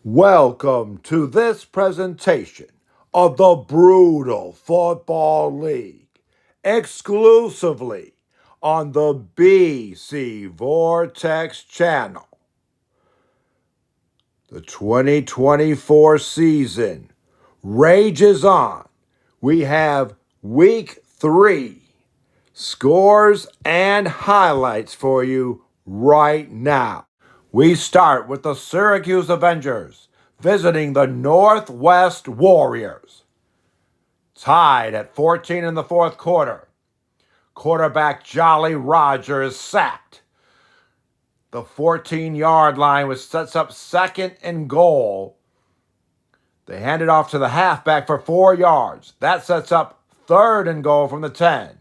Welcome to this presentation of the Brutal Football League, exclusively on the BC Vortex channel. The 2024 season rages on. We have Week 3 scores and highlights for you right now. We start with the Syracuse Avengers visiting the Northwest Warriors. Tied at 14 in the fourth quarter. Quarterback Jolly Roger is sacked. The 14-yard line, which sets up second and goal. They hand it off to the halfback for 4 yards. That sets up third and goal from the 10.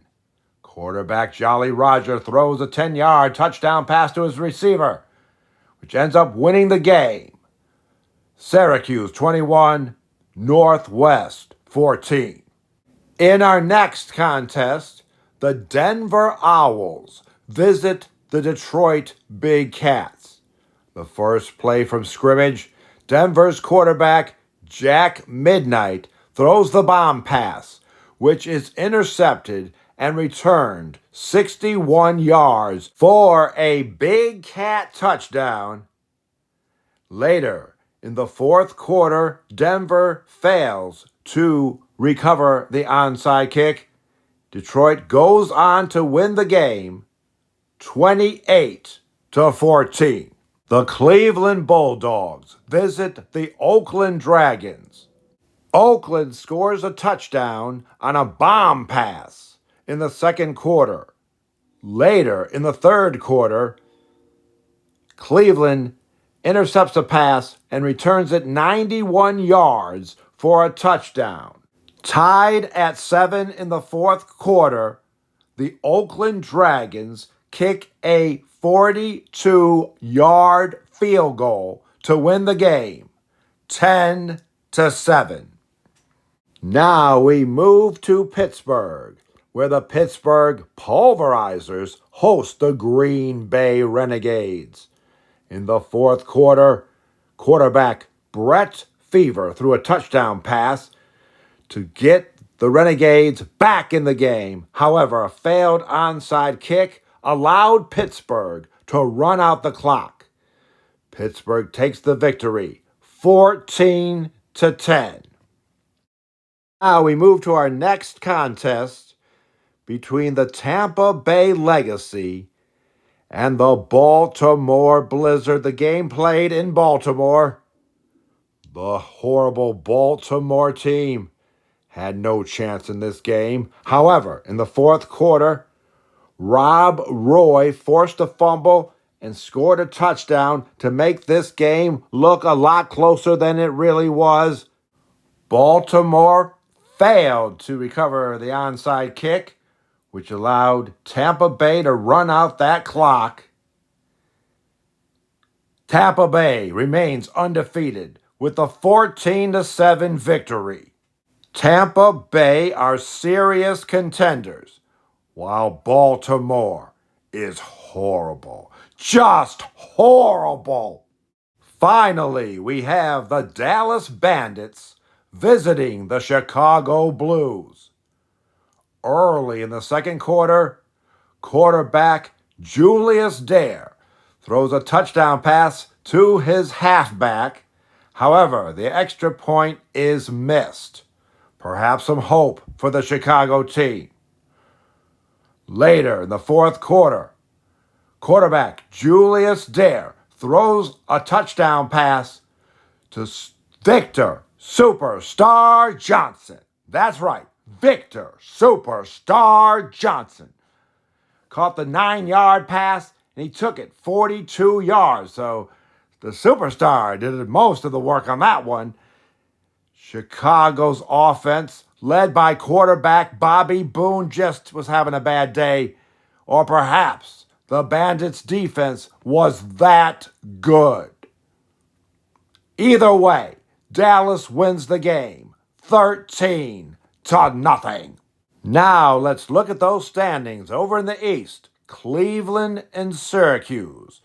Quarterback Jolly Roger throws a 10-yard touchdown pass to his receiver, which ends up winning the game. Syracuse 21, Northwest 14. In our next contest, the Denver Owls visit the Detroit Big Cats. The first play from scrimmage, Denver's quarterback Jack Midnight throws the bomb pass, which is intercepted and returned 61 yards for a Big Cat touchdown. Later, in the fourth quarter, Denver fails to recover the onside kick. Detroit goes on to win the game 28-14. The Cleveland Bulldogs visit the Oakland Dragons. Oakland scores a touchdown on a bomb pass in the second quarter. Later, in the third quarter, Cleveland intercepts a pass and returns it 91 yards for a touchdown. Tied at 7 in the fourth quarter, the Oakland Dragons kick a 42-yard field goal to win the game, 10-7. Now we move to Pittsburgh, where the Pittsburgh Pulverizers host the Green Bay Renegades. In the fourth quarter, quarterback Brett Fever threw a touchdown pass to get the Renegades back in the game. However, a failed onside kick allowed Pittsburgh to run out the clock. Pittsburgh takes the victory, 14-10. Now we move to our next contest between the Tampa Bay Legacy and the Baltimore Blizzard. The game played in Baltimore. The horrible Baltimore team had no chance in this game. However, in the fourth quarter, Rob Roy forced a fumble and scored a touchdown to make this game look a lot closer than it really was. Baltimore failed to recover the onside kick, which allowed Tampa Bay to run out that clock. Tampa Bay remains undefeated with a 14-7 victory. Tampa Bay are serious contenders, while Baltimore is horrible. Just horrible. Finally, we have the Dallas Bandits visiting the Chicago Blues. Early in the second quarter, quarterback Julius Dare throws a touchdown pass to his halfback. However, the extra point is missed. Perhaps some hope for the Chicago team. Later in the fourth quarter, quarterback Julius Dare throws a touchdown pass to Victor Superstar Johnson. That's right, Victor Superstar Johnson. Caught the 9-yard pass, and he took it 42 yards. So the Superstar did most of the work on that one. Chicago's offense, led by quarterback Bobby Boone, just was having a bad day. Or perhaps the Bandits' defense was that good. Either way, Dallas wins the game, 13-0. Now let's look at those standings over in the East. Cleveland and Syracuse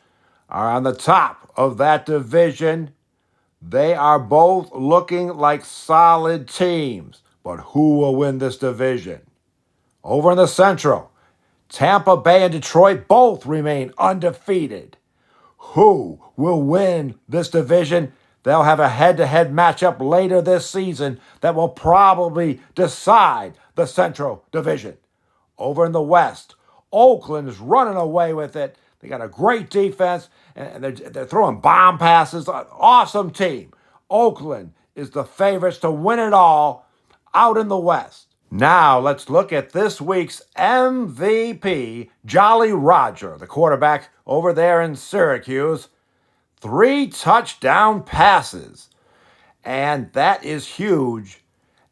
are on the top of that division, They are both looking like solid teams, but who will win this division? Over in the Central, Tampa Bay and Detroit both remain undefeated. Who will win this division? They'll have a head-to-head matchup later this season that will probably decide the Central Division. Over in the West, Oakland is running away with it. They got a great defense, and they're throwing bomb passes. Awesome team. Oakland is the favorites to win it all out in the West. Now let's look at this week's MVP, Jolly Roger, the quarterback over there in Syracuse. 3 touchdown passes. And that is huge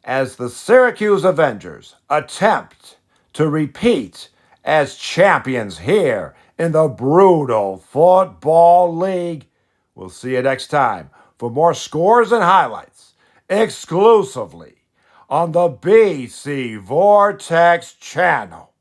as the Syracuse Avengers attempt to repeat as champions here in the brutal Football League. We'll see you next time for more scores and highlights exclusively on the BC Vortex channel.